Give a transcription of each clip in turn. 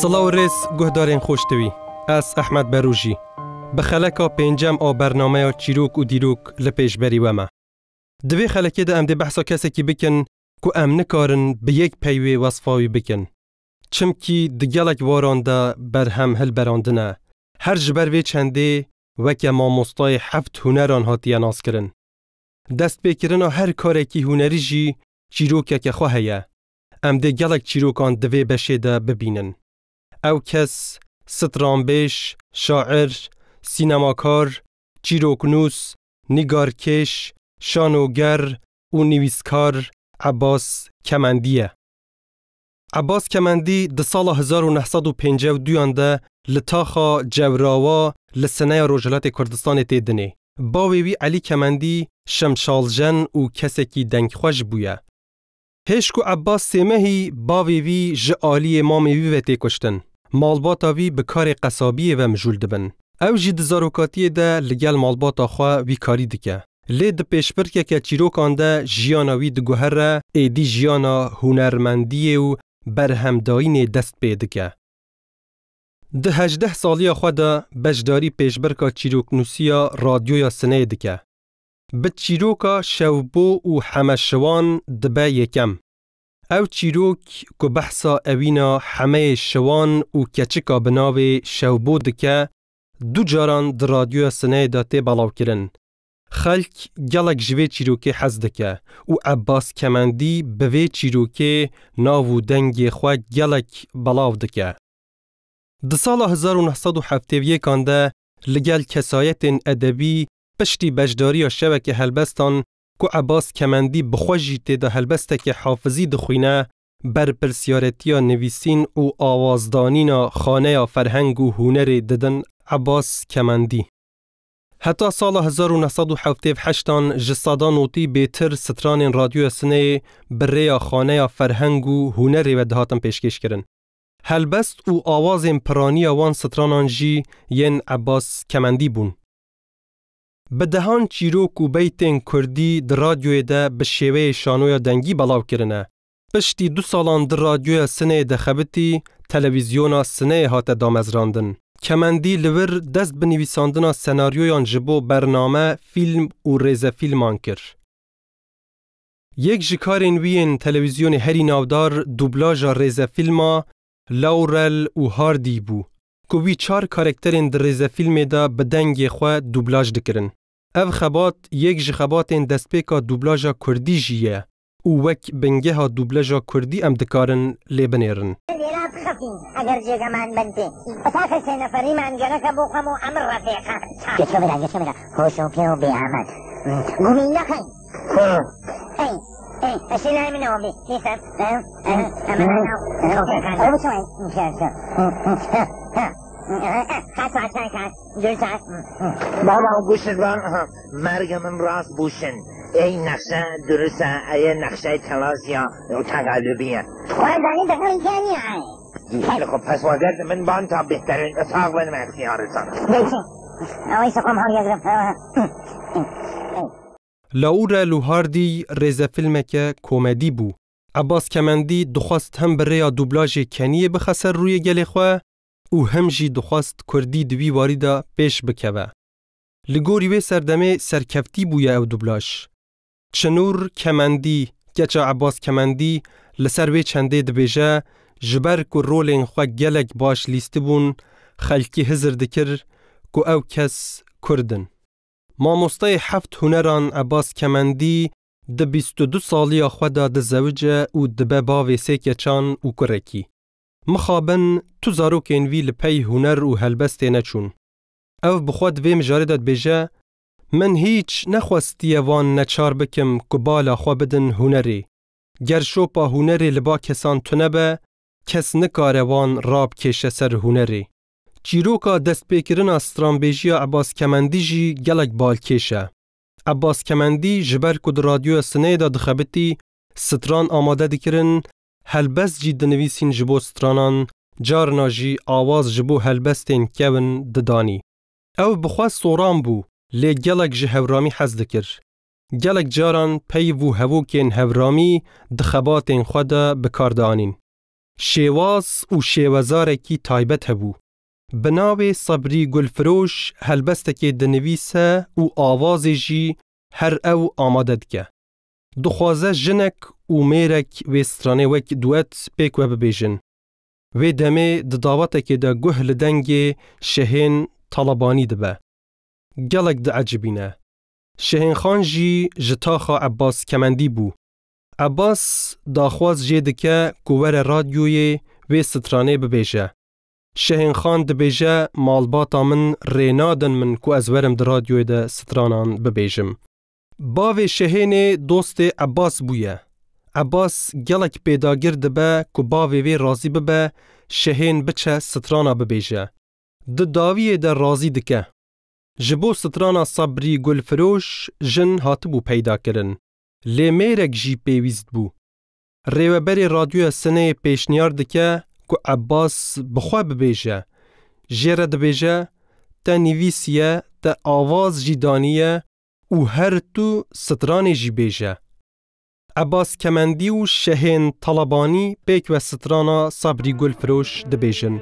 سلاو ریس گهدارین خوشتوی از احمد بروجی بخلکا پنجم آ برنامه چیروک و دیروک لپیش بری ومه دوی خلکی ده ام ده بحثا کسی که بکن که ام نکارن به یک پیوی وصفاوی بکن چمکی دگلک واران ده برهم هل براندنه هر جبر وی چنده وکه ما مستای 7 هنران هاتیه ناس کرن دست بکرن هر کاری که هنری جی چیروکه که خواهیه ام ده گلک چیروکان دوی بشه ده ببینن او کس سترانبیش، شاعر، سینماکار، چیروکنوس، نگارکش، شانوگر و نویسکار عباس کمندیه. عباس کمندی ده سال 1952 ده لطاخا جوراوا لسنه روجلات کردستان تیدنه. باویوی علی کمندی شمشالجن و کسی که دنگ خوش بویه. هشکو عباس سیمهی باویوی جعالی مامیوی و تیکشتن. مالباتاوی به کار قصابی و مجول دبن. او جی دزاروکاتی ده لگل مالباتا خواه وی کاری دکه. لید پیشبرکه که چیروکان ده جیاناوی دگوهر را ایدی جیانا هنرمندی و برهمداین دست پیدکه. ده 18 سالی خواه ده بجداری پیشبرکا چیروکنوسیا رادیویا سنه دکه. به چیروکا شوبو و حمشوان دبه یکم. او چیروک که بحثا اوینا همه شوان و کچکا بناوی شوبو دکه دو جاران در رادیو سنه داته بلاو کرن. خلق گلک جوی چیروکه حز دکه و عباس کمندی بوی چیروکه ناو دنگ خواه گلک بلاو دکه. ده سال 1971 ده لگل کسایت ادبی پشتی بجداری شبکه هلبستان که عباس کمندی بخوشی تیده هلبسته که حافظی دخوینه بر پرسیارتیا نویسین و آوازدانین خانه فرهنگ و هنر ددن عباس کمندی. حتی سال 1978 جسادا نوتی بیتر ستران رادیو سنه بره خانه فرهنگ و هنر و دهاتن پیشکش کرن. هلبست و آواز پرانی وان سترانان جی ین عباس کمندی بون. به دهان چیروک و بیتین کردی در رادیوی ده به شیوه شانوی دنگی بلاو کرنه. پشتی 2 سالان در رادیوی سنه ده خبتی تلویزیونا سنه هات دامزراندن. کمندی لور دست بنویساندن سناریویان جبو برنامه فیلم و ریزه فیلمان کر. یک جکارین وین تلویزیون هری ناودار دوبلاژ ریزه فیلما لورل و هاردی بو. که وی 4 کارکترین در ریزه فیلم دا بدنگ خواه دوبلاژ دکرن. او خبات یک جخباتین دست پیکا دوبلاژا کردی جیه و وک بنگه ها دوبلاژا کردی ام دکارن لیبنیرن. لیرات خفین اگر جگه من بنده اتاق 3 نفری من گره که بخم و امر رفیقه گشو بدا خوشو پیو بی احمد گومی نخین ای اشیل همین آبی نیستم امر بابا گوشت بان مرگ من راست بوشن ای نقشه درسته ای نقشه تلازیا و تقلبیه خواهد دانی دقیقی کنی خیلی خب پس واگرد من بان تا بهترین اتاق بانم اختیارتان بیچه اوی سقم حال یزرم لاور لوهاردی ریزه فیلم که کومدی بو. عباس کمندی دخواست هم برای دوبلاژ کنیه بخسر روی گلی خواه او هم جی دخواست کردی دوی واریدا پیش بکوه. لگوری وی سردمه سرکفتی بویه او دوبلاش. چنور کمندی گچا عباس کمندی لسر وی چنده دبیجه جبر که رولین خواه گلک باش لیسته بون خلکی هزر دکر که او کس کردن. ما مستای 7 هنران عباس کمندی ده 22 سالی خدا ده زوجه و ده باوی سیکچان و کرکی. مخابن تو زاروکین وی لپی هنر و هلبسته نچون. او بخواد وی مجاردت بیجه من هیچ نخواستی وان نچار بکم که بالا خواه بدن هنری. گرشو پا هنری لبا کسان تنبه کس نکاره وان راب کشه سر هنری. چیروکا دست پیکرن استرانبیجی عباس کمندی جی گلک بال کشه. عباس کمندی جبر کد رادیو سنه دا دخبتی ستران آماده دکرن هلبست جی دنویسین جبو سترانان جارنا جی آواز جبو هلبستین کون ددانی. او بخواه سوران بو لی گلک جی هورامی حز دکر. گلک جاران پی و هووکین هورامی دخباتین خود بکاردانین. شێواز و شێوەزارێکی تایبەت هەبوو. بناوێ سەبری گولفرۆش هەلبەستێکێ دنویسە و ئاوازێژی هەر ئەو ئامادە دکە. دخوازە ژنێک و مێرێک وێ سترانێ وەک دوەت پێک وە ببێژن. وێ دەمێ دداوەتێکێدا گوه لە دەنگێ شەهێن تەڵەبانی دبە. گەلێک دعەجبینە. شەهێن خان جی ji taxa Abbas Kemendî bû. Abbas daxwaz jê dike ku were radyoyê wê stranê bibêje. Şehên xan dibêje malbata min rê nadin min ku ez werim di radyoyê de stranan bibêjim. Bavê şehênê dostê Abbas bûye. Abbas gelek pêdagir dibe ku bavê wê razî bibe şehên biçe strana bibêje. Di dawiyê de razî dike. Ji bo strana Sabrî Gulfiroş jin hatibû peyda kirin. Lê mêrek jî pêwîst bû. Rêweberê radyoya Sineyê pêşniyar dike ku Abbas bixwe bibêje. Jê re dibêje te nivîsiye, te avaz jî daniye û her tu stranê jî bêje. Abbas Kemendî û şehên Talebanî pêk ve strana Sabrî Gulfiroş dibêjin.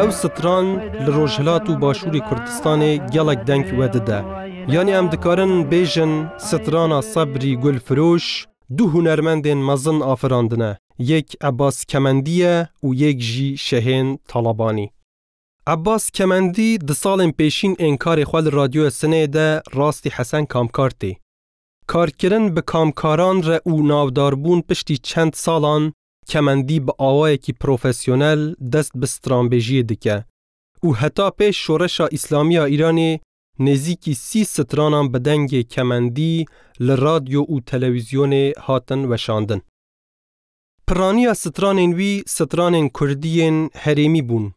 Ew stran li Rojhilat û Başûrê Kurdistanê gelek deng we dide. Yani em dikarin bêjin strana Sabrî Gulfiroş du hunermendên mezin afirandine. Yek Abbas Kemendî ye û yek jî şehên Talebanî. Abbas Kemendî di salên pêşîn enkarê xwe li radyoya Sineyê de rastî hesen kamkar tê. Karkirin bi kamkaran re û navdarbûn piştî çend salan Kemendî bi awayekî profesyonel dest bi stranbêjiyê dike û heta pêş şoreşa İslamiya Îranê nêzîkî 30 stranan bi dengê Kemendî li radyo û televizyonê hatin weşandin. Piraniya stranên wî stranên Kurdiyên herêmî bûn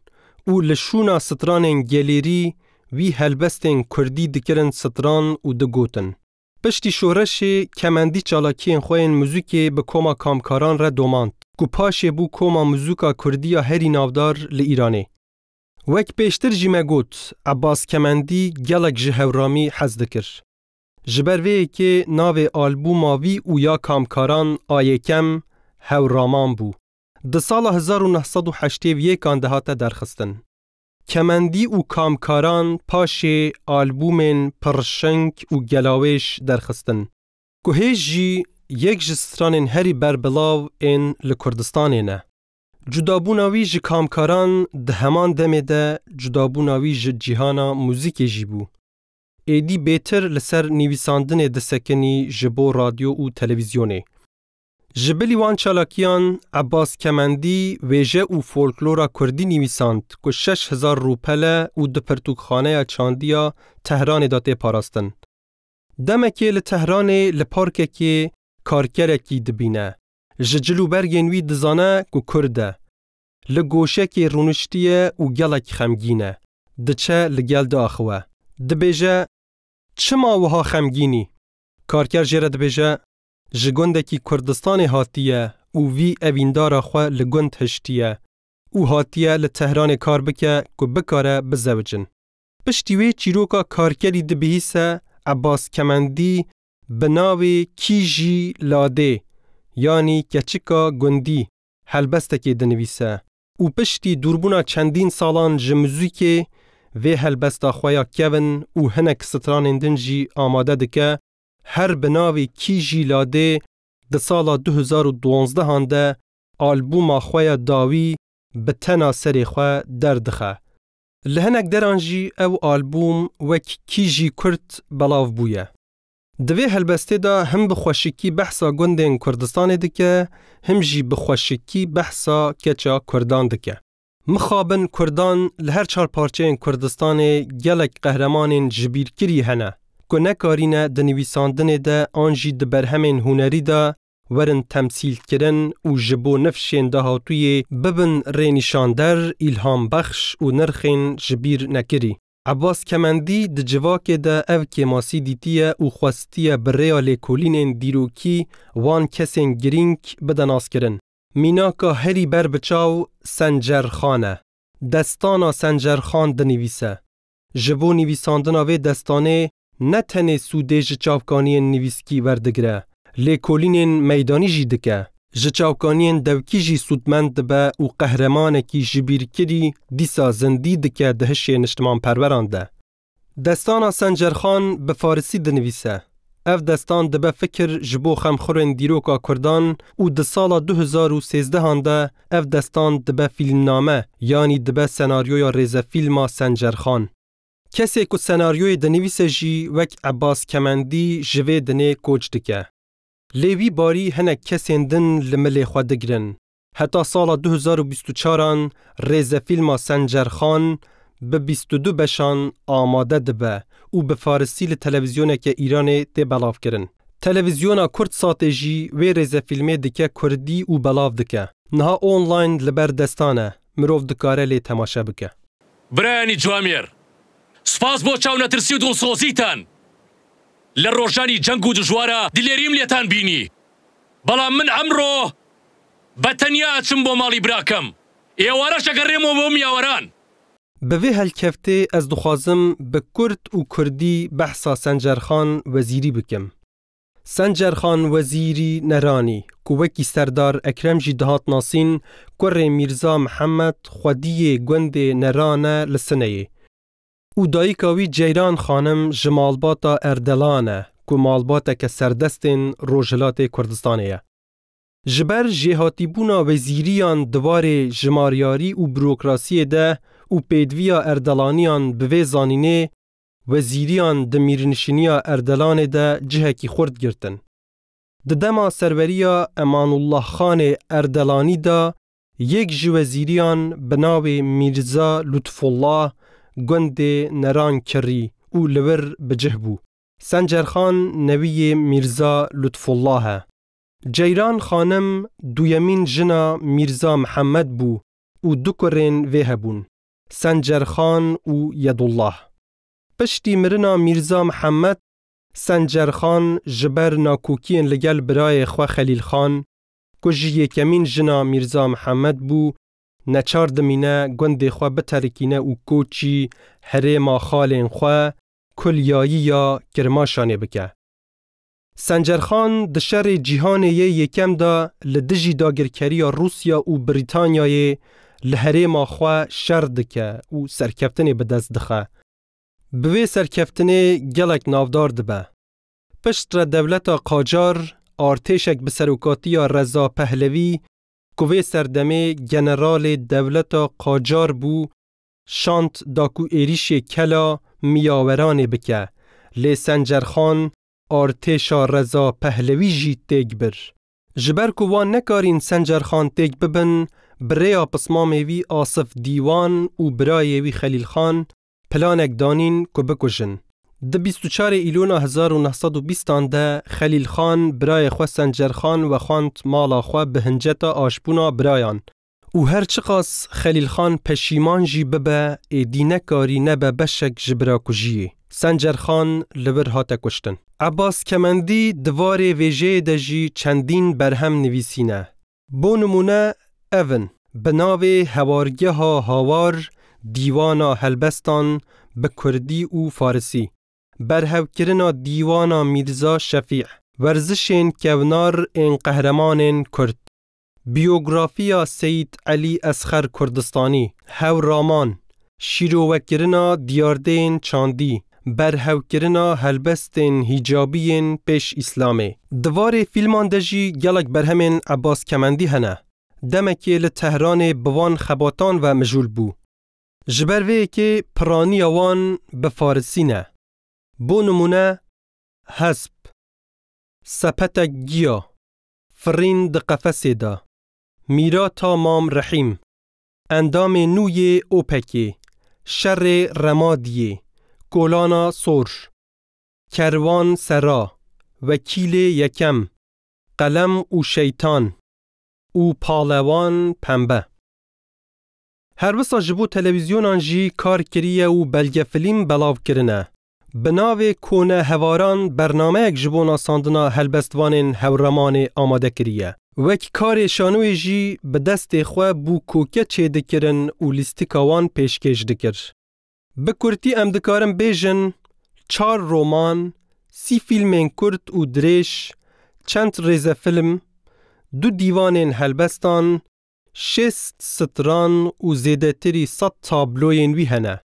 û li şûna stranên gelêrî wî helbestên Kurdî dikirin stran û digotin. Piştî şoreşê Kemendî çalakiyên xwe yên muzîkê bi koma kamkaran re domand ku paşê bû koma muzîka Kurdiya herî navdar li Îranê. Wek pêştir jî me got, Abbas Kemendî gelek ji hewramî hez dikir. Ji ber vê yekê navê albûma wî û ya kamkaran a yekem Hewraman bû. Di sala 1980 yekan de hate derxistin. Kemendî û kamkaran paşê albûmên pirşing û gelawêş derxistin. Ku hêj jî yek ji stranên herî berbilav ên li Kurdistanê ne. Cudabûna wî ji kamkaran di heman demê de cudabûna wî ji cîhana muzîkê jî bû. Êdî bêtir li ser nivîsandinê disekinî ji bo radyo û televizyonê. Ji bilî wan çalakiyan Abbas Kemendî wêje û folklora Kurdî nivîsand ku 6000 rûpele û di pirtûkxaneya çandiya Tehranê da tê parastin. Demekê li Tehranê li parkekê karkerekî dibîne. Ji cilûbergên wî dizane ku Kurd e. Li goşekê rûniştiye û gelek xemgîn e. Diçe li gel diaxiwe. Dibêje, çima wiha xemgînî? Karker jê re dibêje, ji gundekî Kurdistanê hatiye û vî evîndara xwe li gund hiştiye û hatiye li Tehranê kar bike ku bikare bizewicin. Piştî wê çîroka karkerî dibihîse Abbas Kemendî bi navê Kîjî Ladê yanî keçika gundî helbestekê dinivîse û piştî dûrbûna çendîn salan ji muzîkê vê helbesta xwe ya kevin û hinek stranên din jî amade dike. Her bi navê Kîjî Ladê di sala 2012 de albûma xwe ya dawî bi tena serê xwe derdixe. Li hinek deran jî ew albûm wek Kîjî Kurd belav bûye. Di vê helbestê da him bi xweşikî behsa gundên Kurdistanê dike, him jî bi xweşikî behsa keça Kurdan dike. Mixabin Kurdan li her çar parçeyên Kurdistanê gelek qehremanên jibîrkirî hene ku nekarîne di nivîsandinê de an jî di berhemên hunerî de werin temsîlkirin û ji bo nifşên dahatûyê bibin rênîşander, îlhambexş û nirxên ji bîr nekirî. Abbas Kemendî di civakê de ev kêmasî dîtiye û xwestiye bi rêya lêkolînên dîrokî wan kesên girîng bide naskirin. Mînaka herî ber bi çaw Sencerxan e. Destana Sencerxan dinivîse. Ji bo nivîsandina vê destanê ne tenê sûdê ji çavkaniyên nivîskî werdigire, لیکولینین میدانی جی دکه. جچاوکانین دوکی جی سودمند به و قهرمانکی جبیر کری دیسا زندی دکه دهشی نشتمان پرورانده. دستان سنجرخان به فارسی دنویسه. اف دستان دبه فکر جبو خمخورن دیروکا کردان و ده سالا 2013 هانده اف دستان دبه فیلم نامه یعنی دبه سناریویا ریزه فیلما سنجرخان. کسی که سناریوی دنویسه جی وک عباس کمندی جوه دنه کوچ دکه. لیوی باری هنه کسین دن لملی خود دگرن. حتی سال 2024 ریزه فیلم سنجرخان به 22 بشان آماده دبه و به فارسی لتلویزیونه که ایران تی بلاف کرن. تلویزیونا کرد ساته جی وی ریزه فیلمه دکه کردی و بلاف دکه. نها اونلاین لبر دستانه مروف دکاره لی تماشا بکه. برانی جوامیر سپاس بۆ چاو نەترسی و دڵسۆزیتان لە ڕۆژانی جەنگ و دژوارە دلێریم لێتان بینی بەڵام من ئەمڕۆ بەتەنیا ئەچم بۆ ماڵی براکەم ئێوارەش ئەگەڕێمەوە بۆ میاوەران بەوێ هەلکەفتێ ئەس دخوازم بە کورد و کوردی بەحسا سەنجەرخان وەزیری بکەم. سەنجەرخان وەزیری نەرانی کو وەکی سەردار ئەکرەم جی دەهات ناسین کوڕێ میرزا محەممەد خودیێ گوندێ نەرانە لە سنەیە. او دایکاوی جیران خانم جمالباتا اردلانه که مالباتا که سردستین روجلات کردستانیه. جبر جهاتی بونا وزیریان دوار جماریاری و بروکراسی ده و پیدویا اردلانیان به زانینه وزیریان دمیرنشینیا اردلان ده جهکی خورد گرتن. دما سروریا امان الله خان اردلانی ده یک جو وزیریان بناو میرزا لطف الله گوند نران کری او لور بجه بو. سنجرخان نوی میرزا لطف الله. جیران خانم دویمین جنا میرزا محمد بو او دو کرین ویه بون. سنجرخان او یدالله. پشتی مرنا میرزا محمد سنجرخان جبر ناکوکین لگل برای خوا خلیل خان کجی یکمین جنا میرزا محمد بو نچار دمینه گوند خواه بترکینه و کوچی هرما خالین خواه کلیایی یا کرماشانه بکه. سنجرخان دشر جیهان یکم دا لدجی داگرکری روسیا و بریتانیای لهرما خواه شر دکه و سرکفتنی به دست دخه. بوی سرکفتنی گلک نافدار دبه. پشت را دولت قاجار ارتشک بسروکاتی رضا پهلوی کوی سردمه جنرال دولت قاجار بو شانت داکو ایریش کلا میاوران بکه لی سنجرخان ارتشا رضا پهلوی جی تیگ بر. جبر کوان نکارین سنجرخان تیگ ببن بریا پسمامیوی آصف دیوان و برایوی خلیل خان پلانک دانین که بکشن. ده 24 ایلون 1920 ده خلیل خان برای خو سنجرخان و خواند مالا خو به هنجتا آشبونا برایان. او هر چقاس خلیل خان پشیمان جی ببه ایدینه کاری نبه بشک جبرا کجیه. سنجرخان لبر هاته کشتن. عباس کمندی دوار ویژه دجی چندین برهم نویسینه. بو نمونه اون بناوی هوارگه ها هاوار دیوانا هلبستان به کردی و فارسی. برهو کرنا دیوانا میرزا شفیع ورزشین کونار این قهرمان کرد بیوگرافیا سید علی اصغر کردستانی هو رامان شیرو وکرنا دیاردین چاندی برهو کرنا هلبستین هیجابین پیش اسلامی دوار فیلمان دجی گلک برهمین عباس کمندی هنه دمکی لتهران بوان خباتان و مجول بو جبروی که پرانی وان به فارسی نه بو نمونه حسب سپتک گیا فرین د قفسه دا میرا تا مام رحیم اندام نوی اوپکی شر رمادیه گولانا سور کروان سرا وکیل یکم قلم و شیطان او پالوان پنبه هر وسا جبو تلویزیونان جی کار کریه و بلگه فیلم بلاو کرنه بناو کونه هواران برنامه یک جبونا ساندنا هلبستوانین هورمان آماده کریه. وک کار شانوی جی به دست خواه بو کوکه چه دکرن و لیستیکاوان پیشکش دکر. به کرتی ام دکارم بیجن 4 رومان، 30 فیلمین کرد و دریش، چند ریزه فیلم، 2 دیوان هلبستان، 6 ستران و زیده تری 100 تابلوین وی هنه.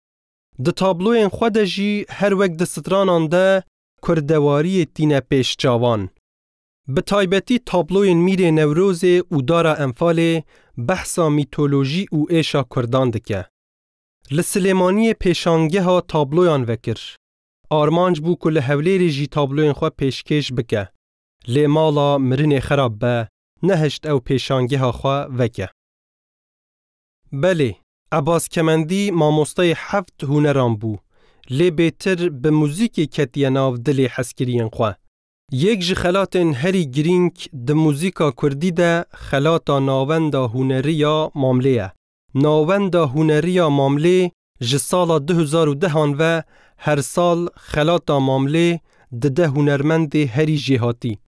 ده تابلوین خود جی هر وقت ده سترانان ده کردواری تینه پیش جاوان. به تایبتی تابلوین میر نوروز و دارا انفال بحثا میتولوژی و ایشا کردان دکه. لسلیمانی پیشانگه ها تابلویان وکر. آرمانج بو که لحولی جی تابلوین خواه پیشکش بکه. لی مالا مرین خراب به نهشت او پیشانگه ها خواه وکه. بله، عباس کمندی ماموستای 7 هنران بو. لی بیتر به موزیک کتیه ناو دلی حسکرین خواه. یک جی خلاتن هری گرینک ده موزیکا کردی ده خلاتا ناوندا هنریا ماملیه. ناوندا هنریا ماملی جی سالا 2010 و هر سال خلاتا ماملی ده هنرمند هری جهاتی.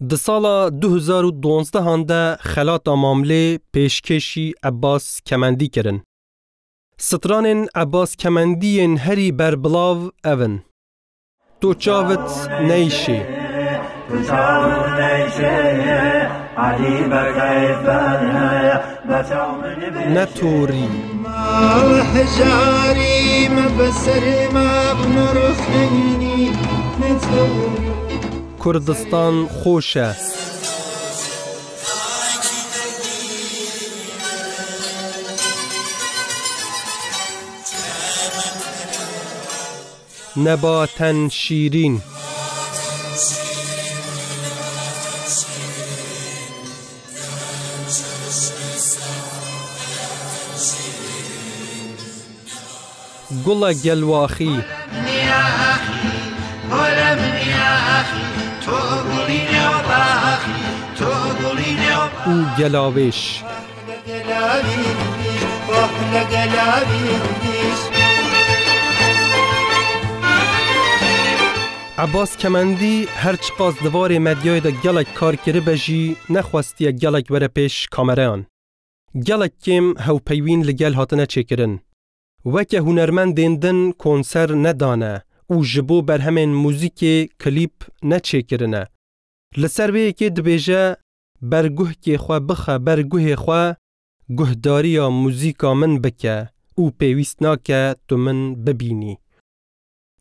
ده سالا 2012 ده خلاتا ماملی پیشکشی عباس کمندی کرن. سترانن عباس کمندین هری بربلاو اون. تو چاوت نیشه. نتوری حجاري ما بسر ما بنرخيني نتوری کردستان خوشه. نباتن شیرین. گل گلواخی. او گلاوش. عباس کمندی هرچ قاس دوار مدیای ده گلک کار کری بجی نخواستی گلک وره پیش کامران. گلک کم هاو پیوین لگل هاتنه چکرن. وکه هنرمند دیندن کنسر ندانه او جبو بر همین موزیک کلیپ نچکرنه. لسر وی که دبیجه برگوه که خواه بخه برگوه خواه گهداری یا موزیکا من بکه او پیویست ناکه تو من ببینی.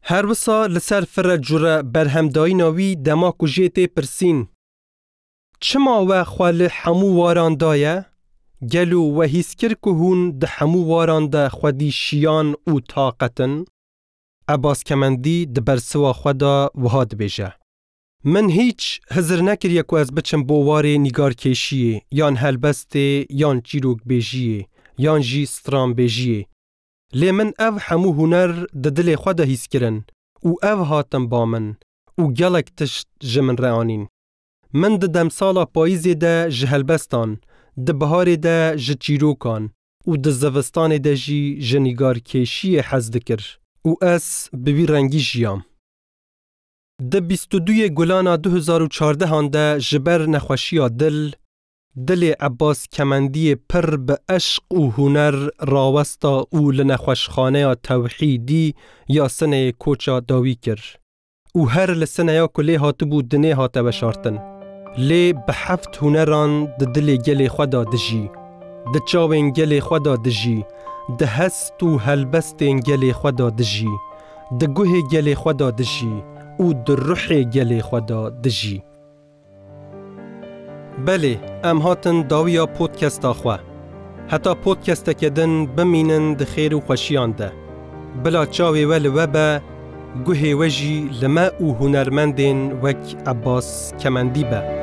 هر وسا لسر فرد جوره برهمدائی ناوی دماغ و جیت پرسین. چما و خوال حمو واران دایه؟ گلو و هیسکر که هون ده حمو واران ده خودی شیان او طاقتن؟ عباس کمندی ده برسوا خودا وهاد بیجه. من هیچ هزر نکر یکو از بچم بواره نگار کشیه، یان هلبسته، یان چیروک بیجیه، یان جی ستران بیجیه. لی من او حمو هنر ده دل خودا هیس کرن، او او هاتم با من، او گلک تشت جمن رعانین. من ده دمسالا پاییزی ده جهلبستان، ده بهار ده جچیروکان، او ده زوستان ده جی جنگار کشی حز دکر، او اس ببی رنگی جیام. ده 22 گلانا 2014 هانده جبر نخوشی دل عباس کمندی پر به عشق و هنر راوستا او لنخوشخانه توحیدی یا سنه کوچا داوی کر. او هر لسنه یا کلی هاتو بود دنه هاته بشارتن. لی به 7 هنران ده دل گل خدا دجی، ده چاوین گل خدا دجی، ده هست و هلبستین گل خدا دجی، ده گوه گل خدا دجی، او ده روح گل خدا دجی. بله، ام هاتن داویا پودکست آخواه. حتی پودکست کدن بمینن ده خیر و خوشیان ده. بلا چاوی ول وبا گوه وجی لما او هنرمندین وک عباس کمندی به.